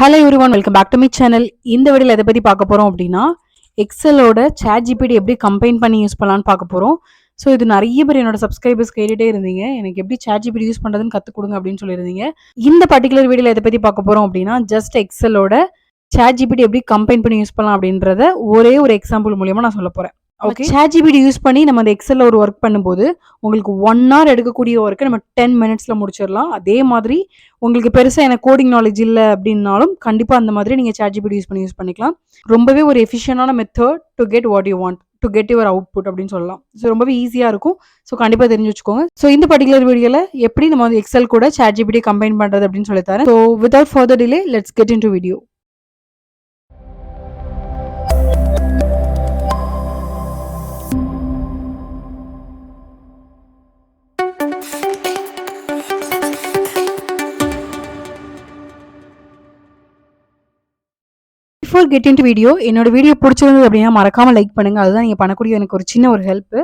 Hello everyone, welcome back to my channel. இந்த வீடியோவில் எதை பற்றி பார்க்க போகிறோம் அப்படின்னா, எக்ஸலோட ChatGPT எப்படி கம்பைன் பண்ணி யூஸ் பண்ணலான்னு பார்க்க போகிறோம். ஸோ இது நிறைய பேர் என்னோட சப்ஸ்கிரைபர்ஸ் கேட்டுகிட்டே இருந்தீங்க, எனக்கு எப்படி ChatGPT யூஸ் பண்ணுறதுன்னு கற்றுக் கொடுங்க அப்படின்னு சொல்லியிருந்தீங்க. இந்த பர்டிகுலர் வீடியோவில் எதை பற்றி பார்க்க போகிறோம் அப்படின்னா, ஜஸ்ட் எக்ஸலோட ChatGPT எப்படி கம்பைன் பண்ணி யூஸ் பண்ணலாம் அப்படின்றத ஒரே ஒரு எக்ஸாம்பிள் மூலியமாக நான் சொல்ல போகிறேன். ஓகே, ChatGPT யூஸ் பண்ணி நம்ம அந்த எக்ஸலில் ஒரு ஒர்க் பண்ணும்போது உங்களுக்கு 1 hour எடுக்கக்கூடிய ஒர்க்கை நம்ம 10 minutesல முடிச்சிடலாம். அதே மாதிரி உங்களுக்கு பெருசாக எனக்கு கோடிங் நாலேஜ் இல்லை அப்படின்னாலும் கண்டிப்பாக அந்த மாதிரி நீங்கள் ChatGPT யூஸ் பண்ணிக்கலாம். ரொம்பவே ஒரு எஃபிஷியன்டான method to get what you want to get your output அப்படின்னு சொல்லலாம். ஸோ ரொம்பவே ஈஸியாக இருக்கும். ஸோ கண்டிப்பாக தெரிஞ்சு வச்சுக்கோங்க. ஸோ இந்த பர்டிகுலர் வீடியோவில் எப்படி நம்ம வந்து எக்ஸல் கூட ChatGPT கம்பைன் பண்ணுறது அப்படின்னு சொல்லித்தரேன். So without further delay let's get in to video. Before get into video, என்னோட வீடியோ பிடிச்சிருந்தது அப்படின்னா மறக்காமல் லைக் பண்ணுங்கள். அதுதான் நீங்கள் பண்ணக்கூடிய எனக்கு ஒரு சின்ன ஒரு ஹெல்ப்பு.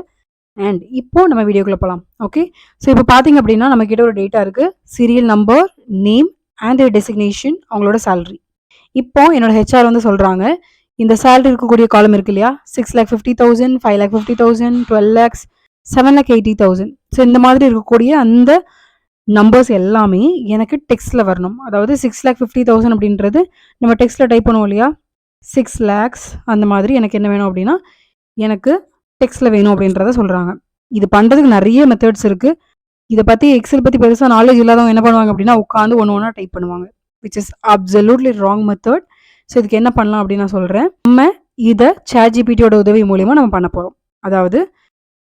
அண்ட் இப்போ நம்ம வீடியோக்குள்ளே போகலாம். ஓகே, ஸோ இப்போ பார்த்தீங்க அப்படின்னா நம்மக்கிட்ட ஒரு டேட்டா இருக்குது. Serial number, name and designation, அவங்களோட சேலரி. இப்போ என்னோட ஹெச்ஆர் வந்து சொல்கிறாங்க, இந்த சேலரி இருக்கக்கூடிய காலம் இருக்கு இல்லையா, 6,50,000, 5,50,000, 12 lakhs, 7,80,000. ஸோ இந்த மாதிரி இருக்கக்கூடிய அந்த நம்பர்ஸ் எல்லாமே எனக்கு டெக்ஸ்ட்டில் வரணும். அதாவது 6,50,000 அப்படின்றது நம்ம டெக்ஸ்ட்டில் டைப் பண்ணுவோம் இல்லையா, 6 lakhs அந்த மாதிரி எனக்கு என்ன வேணும் அப்படின்னா எனக்கு டெக்ஸ்ட்டில் வேணும் அப்படின்றத சொல்கிறாங்க. இது பண்ணுறதுக்கு நிறைய மெத்தட்ஸ் இருக்குது. இதை பற்றி எக்ஸல் பற்றி பெருசாக நாலேஜ் இல்லாதவங்க என்ன பண்ணுவாங்க அப்படின்னா உட்காந்து ஒன்று ஒன்றா டைப் பண்ணுவாங்க, which is absolutely wrong method. So இதுக்கு என்ன பண்ணலாம் அப்படின்னு நான் சொல்கிறேன். நம்ம இதை ChatGPTயோட உதவி மூலிமா நம்ம பண்ண போகிறோம். அதாவது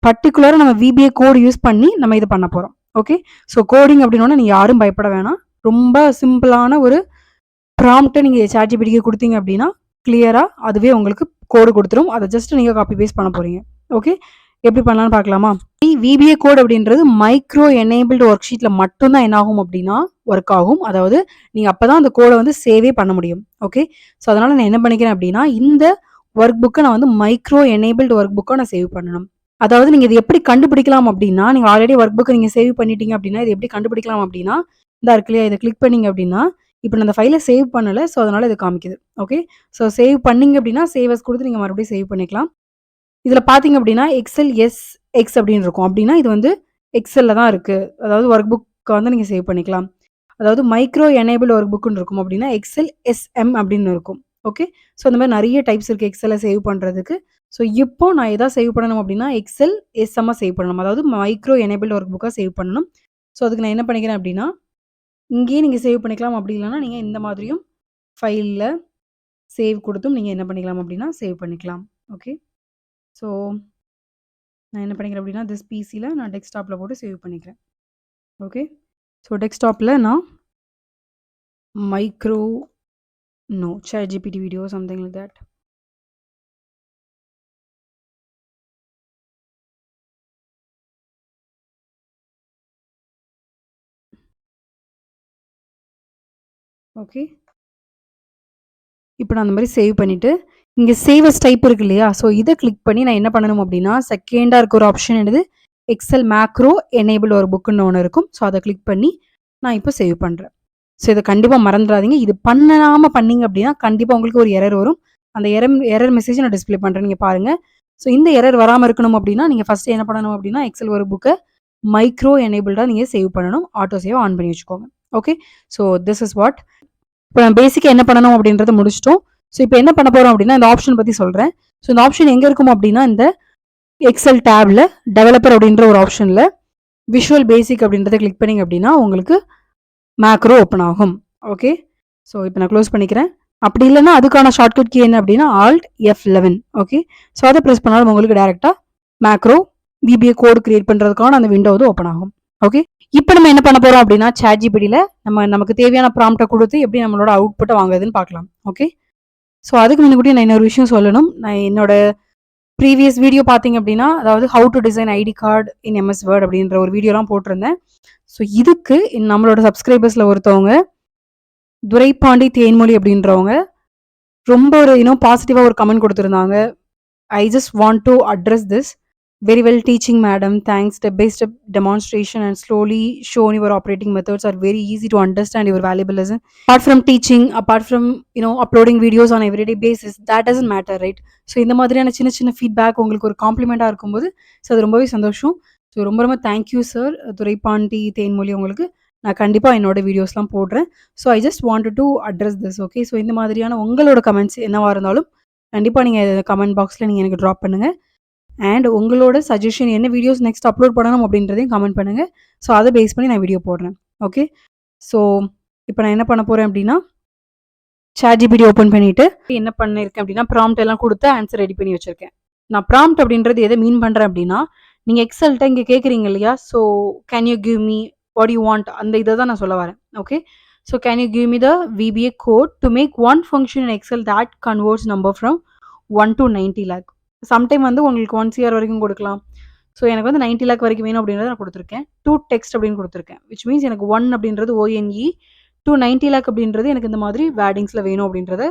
பர்டிகுலராக நம்ம VBA கோட் யூஸ் பண்ணி நம்ம இதை பண்ண போகிறோம். ஓகே, ஸோ கோடிங் அப்படின்னா நீங்கள் யாரும் பயப்பட வேணாம். ரொம்ப சிம்பிளான ஒரு ப்ராம்ப்டை நீங்கள் ChatGPTக்கு கொடுத்தீங்க அப்படின்னா கிளியராக அதுவே உங்களுக்கு கோடு கொடுத்துரும். அதை ஜஸ்ட் நீங்கள் காப்பி பேஸ்ட் பண்ண போகிறீங்க. ஓகே, எப்படி பண்ணலான்னு பார்க்கலாமா? VBA கோட் அப்படின்றது மைக்ரோ-எனேபிள்டு ஒர்க் ஷீட்டில் மட்டும்தான் என்ன ஆகும் அப்படின்னா ஒர்க் ஆகும். அதாவது நீங்கள் அப்போ தான் அந்த கோடை வந்து சேவே பண்ண முடியும். ஓகே, ஸோ அதனால் நான் என்ன பண்ணிக்கிறேன் அப்படின்னா இந்த ஒர்க் புக்கை நான் வந்து மைக்ரோ-எனேபிள்டு ஒர்க் புக்கை நான் சேவ் பண்ணணும். அதாவது நீங்கள் இது எப்படி கண்டுபிடிக்கலாம் அப்படின்னா, நீங்கள் ஆல்ரெடி ஒர்க் புக்கை நீங்கள் சேவ் பண்ணிட்டீங்க அப்படின்னா இது எப்படி கண்டுபிடிக்கலாம் அப்படின்னா, இந்த இருக்கு இல்லையா, இதை கிளிக் பண்ணிங்க அப்படின்னா இப்போ நான் அந்த ஃபைலை சேவ் பண்ணலை, ஸோ அதனால் இது காமிக்குது. ஓகே, ஸோ சேவ் பண்ணிங்க அப்படின்னா சேவஸ் கொடுத்து நீங்கள் மறுபடியும் சேவ் பண்ணிக்கலாம். இதில் பார்த்தீங்க அப்படின்னா XLSX அப்படின்னு இருக்கும். அப்படின்னா இது வந்து எக்ஸலில் தான் இருக்குது. அதாவது ஒர்க் புக்கை வந்து நீங்கள் சேவ் பண்ணிக்கலாம். அதாவது மைக்ரோ-எனேபிள் ஒர்க் புக்குன்னு இருக்கும் அப்படின்னா xlsm அப்படின்னு இருக்கும். ஓகே, ஸோ அந்த மாதிரி நிறைய டைப்ஸ் இருக்குது எக்ஸலை சேவ் பண்ணுறதுக்கு. ஸோ இப்போ நான் எதாவது சேவ் பண்ணணும் அப்படின்னா xlsm சேவ் பண்ணணும். அதாவது மைக்ரோ-எனேபிள் ஒர்க் புக்காக சேவ் பண்ணணும். ஸோ அதுக்கு நான் என்ன பண்ணிக்கிறேன் அப்படின்னா இங்கேயே நீங்கள் சேவ் பண்ணிக்கலாம். அப்படி இல்லைன்னா நீங்கள் இந்த மாதிரியும் ஃபைலில் சேவ் கொடுத்தும் நீங்கள் என்ன பண்ணிக்கலாம் அப்படின்னா சேவ் பண்ணிக்கலாம். ஓகே, ஸோ நான் என்ன பண்ணிக்கிறேன் அப்படின்னா திஸ் பிசியில் நான் டெஸ்க்டாப்பில் போட்டு சேவ் பண்ணிக்கிறேன். ஓகே, ஸோ டெஸ்க்டாப்பில் நான் ChatGPT video something like that. Okay, இப்போ நான் அந்த மாதிரி சேவ் பண்ணிவிட்டு இங்கே சேவஸ் டைப் இருக்கு இல்லையா, ஸோ இதை கிளிக் பண்ணி நான் என்ன பண்ணணும் அப்படின்னா செகண்டாக இருக்க ஒரு ஆப்ஷன் என்னது எக்ஸல் மேக்ரோ-எனேபிள் ஒரு புக்குன்னு ஒன்று இருக்கும். ஸோ அதை கிளிக் பண்ணி நான் இப்போ சேவ் பண்ணுறேன். ஸோ இதை கண்டிப்பாக மறந்துடாதீங்க. இது பண்ணாமல் பண்ணிங்க அப்படின்னா கண்டிப்பாக உங்களுக்கு ஒரு எரர் வரும். அந்த எரர் மெசேஜ் நான் டிஸ்பிளே பண்ணுறேன், நீங்கள் பாருங்கள். ஸோ இந்த எரர் வராமல் இருக்கணும் அப்படின்னா நீங்கள் ஃபஸ்ட்டு என்ன பண்ணணும் அப்படின்னா எக்ஸல் ஒரு புக்கை மைக்ரோ-எனேபிள்டாக நீங்கள் சேவ் பண்ணணும். ஆட்டோ சேவ் ஆன் பண்ணி வச்சுக்கோங்க. Okay, so this is what. இப்போ நம்ம பேசிக்காக என்ன பண்ணணும் அப்படின்றத முடிச்சிட்டோம். ஸோ இப்போ என்ன பண்ண போகிறோம் அப்படின்னா இந்த ஆப்ஷன் பற்றி சொல்கிறேன். ஸோ இந்த ஆப்ஷன் எங்கே இருக்கும் அப்படின்னா இந்த எக்ஸல் டேபில் டெவலப்பர் அப்படின்ற ஒரு ஆப்ஷனில் விஷுவல் பேசிக் அப்படின்றத கிளிக் பண்ணிங்க அப்படின்னா உங்களுக்கு மேக்ரோ ஓப்பன் ஆகும். ஓகே, ஸோ இப்போ நான் க்ளோஸ் பண்ணிக்கிறேன். அப்படி இல்லைன்னா அதுக்கான ஷார்ட்கட் கீ என்ன அப்படின்னா Alt F11. ஓகே, ஸோ அதை ப்ரெஸ் பண்ணாலும் உங்களுக்கு டேரெக்டாக மேக்ரோ VBA கோட் கிரியேட் பண்ணுறதுக்கான அந்த விண்டோ வந்து ஓப்பன் ஆகும். ஓகே, இப்போ நம்ம என்ன பண்ண போகிறோம் அப்படின்னா ChatGPTயில் நமக்கு தேவையான ப்ராம்ப்டை கொடுத்து எப்படி நம்மளோட அவுட்புட்டை வாங்குறதுன்னு பார்க்கலாம். ஓகே, ஸோ அதுக்கு முன்னாடி நான் இன்னொரு விஷயம் சொல்லணும். நான் என்னோட ப்ரீவியஸ் வீடியோ பார்த்தீங்க அப்படின்னா அதாவது how to design ID card in MS Word அப்படின்ற ஒரு வீடியோலாம் போட்டிருந்தேன். ஸோ இதுக்கு நம்மளோட சப்ஸ்கிரைபர்ஸில் ஒருத்தவங்க துரைப்பாண்டி தேன்மொழி அப்படின்றவங்க ரொம்ப ஒரு பாசிட்டிவாக ஒரு கமெண்ட் கொடுத்துருந்தாங்க. I just want to address this. Very well teaching, madam. Thanks. Step by step demonstration and slowly shown your operating methods are very easy to understand your valuable lesson. Apart from teaching, apart from uploading videos on everyday basis, that doesn't matter, right? So இந்த மாதிரியான சின்ன சின்ன feedback உங்களுக்கு ஒரு காம்ப்ளிமெண்ட்டாக இருக்கும்போது so அது ரொம்பவே சந்தோஷம். ஸோ ரொம்ப ரொம்ப தேங்க்யூ சார். துரைப்பாண்டி தேன்மொழி உங்களுக்கு நான் கண்டிப்பாக என்னோட வீடியோஸ்லாம் போடுறேன். So I just wanted to address this. Okay, so இந்த மாதிரியான உங்களோட கமெண்ட்ஸ் என்னவாக இருந்தாலும் கண்டிப்பாக நீங்கள் கமெண்ட் பாக்ஸில் நீங்கள் எனக்கு ட்ராப் பண்ணுங்கள். அண்ட் உங்களோட சஜஷன் என்ன வீடியோஸ் நெக்ஸ்ட் அப்லோட் பண்ணணும் அப்படின்றதையும் கமெண்ட் பண்ணுங்கள். ஸோ அதை பேஸ் பண்ணி நான் வீடியோ போடுறேன். ஓகே, ஸோ இப்போ நான் என்ன பண்ண போகிறேன் அப்படின்னா ChatGPT ஓப்பன் பண்ணிவிட்டு என்ன பண்ணியிருக்கேன் அப்படின்னா ப்ராம்ப்ட் எல்லாம் கொடுத்து ஆன்சர் ரெடி பண்ணி வச்சுருக்கேன். நான் ப்ராம்ப்ட் அப்படின்றது எதை மீன் பண்ணுறேன் அப்படின்னா நீங்கள் எக்ஸல்கிட்ட இங்கே கேட்குறீங்க இல்லையா, so can you give me what you want, அந்த இதை தான் நான் சொல்ல வரேன். Okay, so can you give me the VBA code to make one function in Excel that converts number from 1 to 90 lakh. Sometime வந்து உங்களுக்கு 1 CR வரைக்கும் கொடுக்கலாம். ஸோ எனக்கு வந்து 90 lakh வரைக்கும் வேணும் அப்படின்றத நான் கொடுத்துருக்கேன். 2 text அப்படின்னு கொடுத்துருக்கேன், விச் மீன்ஸ் எனக்கு 1 அப்படின்றது ONE, 2 90 lakh அப்படின்றது எனக்கு இந்த மாதிரி வேர்டிங்ஸில் வேணும் அப்படின்றத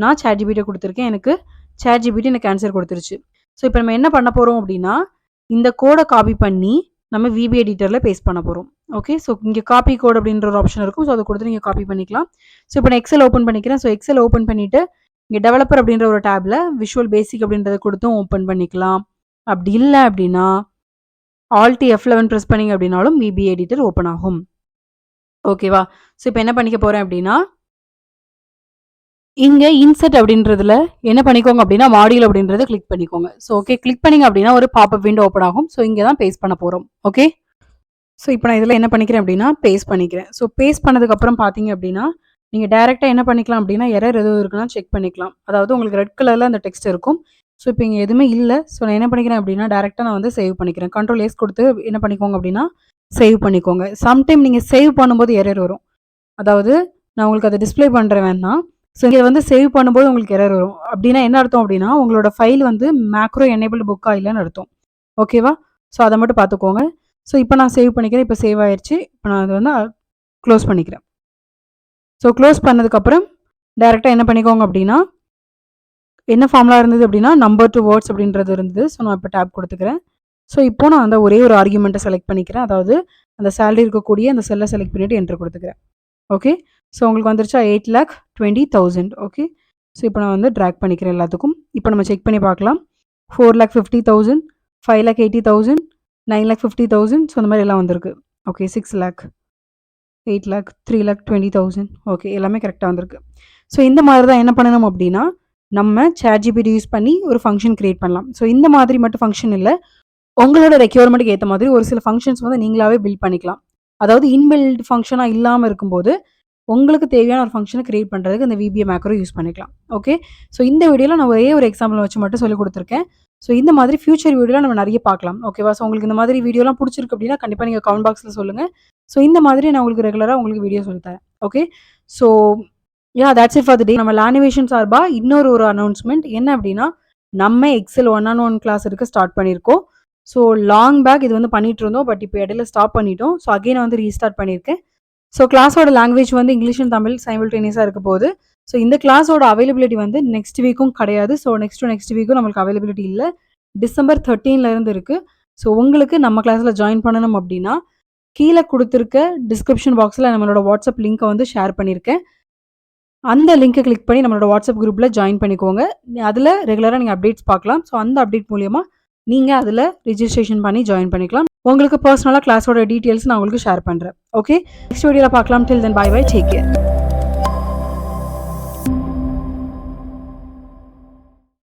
நான் ChatGPT கொடுத்துருக்கேன். எனக்கு ChatGPT எனக்கு ஆன்சர் கொடுத்துருச்சு. ஸோ இப்போ நம்ம என்ன பண்ண போகிறோம் அப்படின்னா இந்த கோடை காப்பி பண்ணி நம்ம VBA எடிட்டரில் பேஸ்ட் பண்ண போகிறோம். ஓகே, ஸோ இங்கே காப்பி கோட் அப்படின்ற ஒரு ஆப்ஷன் இருக்கும். ஸோ அதை கொடுத்து நீங்கள் காப்பி பண்ணிக்கலாம். ஸோ இப்போ நான் எக்ஸல் ஓப்பன் பண்ணிக்கிறேன். ஸோ எக்ஸல் ஓப்பன் பண்ணிவிட்டு இங்கே டெவலப்பர் அப்படின்ற ஒரு டேபில் விஷுவல் பேசிக் அப்படின்றத கொடுத்தும் ஓப்பன் பண்ணிக்கலாம். அப்படி இல்லை அப்படின்னா Alt F11 ப்ரெஸ் பண்ணிங்க அப்படின்னாலும் VBA எடிட்டர் ஓப்பன் ஆகும். ஓகேவா, ஸோ இப்போ என்ன பண்ணிக்க போகிறேன் அப்படின்னா இங்கே இன்சர்ட் அப்படின்றதுல என்ன பண்ணிக்கோங்க அப்படின்னா மாடியூல் அப்படின்றத கிளிக் பண்ணிக்கோங்க. ஸோ ஓகே, கிளிக் பண்ணிங்க அப்படின்னா ஒரு பாப்அப் விண்டோ ஓப்பன் ஆகும். ஸோ இங்கே தான் பேஸ்ட் பண்ண போகிறோம். ஓகே, ஸோ இப்போ நான் இதில் என்ன பண்ணிக்கிறேன் அப்படின்னா பேஸ்ட் பண்ணிக்கிறேன். ஸோ பேஸ்ட் பண்ணதுக்கப்புறம் பார்த்தீங்க அப்படின்னா நீங்கள் டேரெக்டாக என்ன பண்ணிக்கலாம் அப்படின்னா எரர் எதுவும் இருக்குன்னா செக் பண்ணிக்கலாம். அதாவது உங்களுக்கு ரெட் கலரில் அந்த டெக்ஸ்ட் இருக்கும். ஸோ இப்போ இங்கே எதுவுமே இல்லை. ஸோ நான் என்ன பண்ணிக்கிறேன் அப்படின்னா டேரெக்டாக நான் வந்து சேவ் பண்ணிக்கிறேன். Ctrl+S கொடுத்து என்ன பண்ணிக்கோங்க அப்படின்னா சேவ் பண்ணிக்கோங்க. சம்டைம் நீங்கள் சேவ் பண்ணும்போது எரர் வரும். அதாவது நான் உங்களுக்கு அதை டிஸ்பிளே பண்ணுறேன் வேணா. ஸோ இங்கே வந்து சேவ் பண்ணும்போது உங்களுக்கு எரர் வரும். அப்படின்னா என்ன அர்த்தம் அப்படின்னா உங்களோட ஃபைல் வந்து Macro-Enabled Workbook இல்லைன்னு அர்த்தம். ஓகேவா, ஸோ அதை மட்டும் பார்த்துக்கோங்க. ஸோ இப்போ நான் சேவ் பண்ணிக்கிறேன். இப்போ சேவ் ஆயிடுச்சு. இப்போ நான் அதை வந்து க்ளோஸ் பண்ணிக்கிறேன். ஸோ க்ளோஸ் பண்ணதுக்கப்புறம் டேரெக்டாக என்ன பண்ணிக்கோங்க அப்படின்னா என்ன ஃபார்முலா இருந்தது அப்படின்னா நம்பர் டு வேர்ட்ஸ் அப்படின்றது இருந்தது. ஸோ நான் இப்போ டேப் கொடுத்துக்கிறேன். ஸோ இப்போ நான் அந்த ஒரே ஒரு ஆர்குமெண்ட்டை செலக்ட் பண்ணிக்கிறேன். அதாவது அந்த சேலரி இருக்கக்கூடிய அந்த செல்லை செலக்ட் பண்ணிவிட்டு என்ட்ரு கொடுத்துக்கிறேன். ஓகே, ஸோ உங்களுக்கு வந்துருச்சா 8,20,000. ஓகே, ஸோ இப்போ நான் வந்து ட்ராக் பண்ணிக்கிறேன் எல்லாத்துக்கும். இப்போ நம்ம செக் பண்ணி பார்க்கலாம். 4,50,000, 5,80,000, 9,50,000. ஸோ அந்த மாதிரி எல்லாம் வந்திருக்கு. Okay, 6 lakh, 8 lakh, 3,20,000. ஓகே, எல்லாமே கரெக்டாக வந்திருக்கு. ஸோ இந்த மாதிரி தான் என்ன பண்ணணும் அப்படின்னா நம்ம ChatGPT யூஸ் பண்ணி ஒரு ஃபங்க்ஷன் கிரியேட் பண்ணலாம். ஸோ இந்த மாதிரி மட்டும் ஃபங்க்ஷன் இல்லை, உங்களோட ரெக்யர்மெண்ட்டுக்கு ஏற்ற மாதிரி ஒரு சில ஃபங்க்ஷன்ஸ் வந்து நீங்களாவே பில்ட் பண்ணிக்கலாம். அதாவது இன்பில்ட் ஃபங்க்ஷனாக இல்லாமல் இருக்கும்போது உங்களுக்கு தேவையான ஒரு ஃபங்க்ஷனை கிரியேட் பண்ணுறதுக்கு இந்த VBA மேக்ரோ யூஸ் பண்ணிக்கலாம். ஓகே, ஸோ இந்த வீடியோவில் நான் ஒரே ஒரு எக்ஸாம்பிள் வச்சு மட்டும் சொல்லி கொடுத்துருக்கேன். ஸோ இந்த மாதிரி ஃபியூச்சர் வீடியோவில் நம்ம நிறைய பார்க்கலாம். ஓகேவா, ஸோ உங்களுக்கு இந்த மாதிரி வீடியோலாம் பிடிச்சிருக்கு அப்படின்னா கண்டிப்பாக நீங்கள் கமெண்ட் பாக்ஸில் சொல்லுங்கள். ஸோ இந்த மாதிரி நான் உங்களுக்கு ரெகுலராக உங்களுக்கு வீடியோ சொல்லித்தரேன். Okay, so that's it for the day. நம்ம learnovation சார்பாக இன்னொரு அனௌன்ஸ்மெண்ட் என்ன அப்படின்னா நம்ம எக்ஸல் 1-on-1 கிளாஸ் இருக்க ஸ்டார்ட் பண்ணியிருக்கோம். ஸோ லாங் பேக் இது வந்து பண்ணிட்டு இருந்தோம், பட் இப்போ இடையில ஸ்டாப் பண்ணிட்டோம். ஸோ அகைன் வந்து ரீஸ்டார்ட் பண்ணியிருக்கேன். ஸோ கிளாஸோட லாங்குவேஜ் வந்து இங்கிலீஷ் அண்ட் தமிழ் சைமல்டேனியஸாக இருக்க போகுது. ஸோ இந்த கிளாஸோட அவைலபிலிட்டி வந்து நெக்ஸ்ட் வீக்கும் கிடையாது. ஸோ நெக்ஸ்ட் வீக்கும் நம்மளுக்கு அவைலபிலிட்டி இல்லை. டிசம்பர் 13 இருக்குது. ஸோ உங்களுக்கு நம்ம கிளாஸில் ஜாயின் பண்ணணும் அப்படின்னா கீழே கொடுத்துருக்க டிஸ்கிரிப்ஷன் பாக்ஸில் நம்மளோட வாட்ஸ்அப் லிங்க்கை வந்து ஷேர் பண்ணியிருக்கேன். அந்த லிங்க்கை கிளிக் பண்ணி நம்மளோட வாட்ஸ்அப் குரூப்பில் ஜாயின் பண்ணிக்கோங்க. அதில் ரெகுலராக நீங்கள் அப்டேட்ஸ் பார்க்கலாம். ஸோ அந்த அப்டேட் மூலியமாக நீங்கள் அதில் ரிஜிஸ்ட்ரேஷன் பண்ணி ஜாயின் பண்ணிக்கலாம். உங்களுக்கு பர்சனலாக கிளாஸோட டீட்டெயில்ஸ் நான் உங்களுக்கு ஷேர் பண்ணுறேன். ஓகே, நெக்ஸ்ட் வீடியோவில் பார்க்கலாம். டில் தென் பை பை, டேக் கேர்.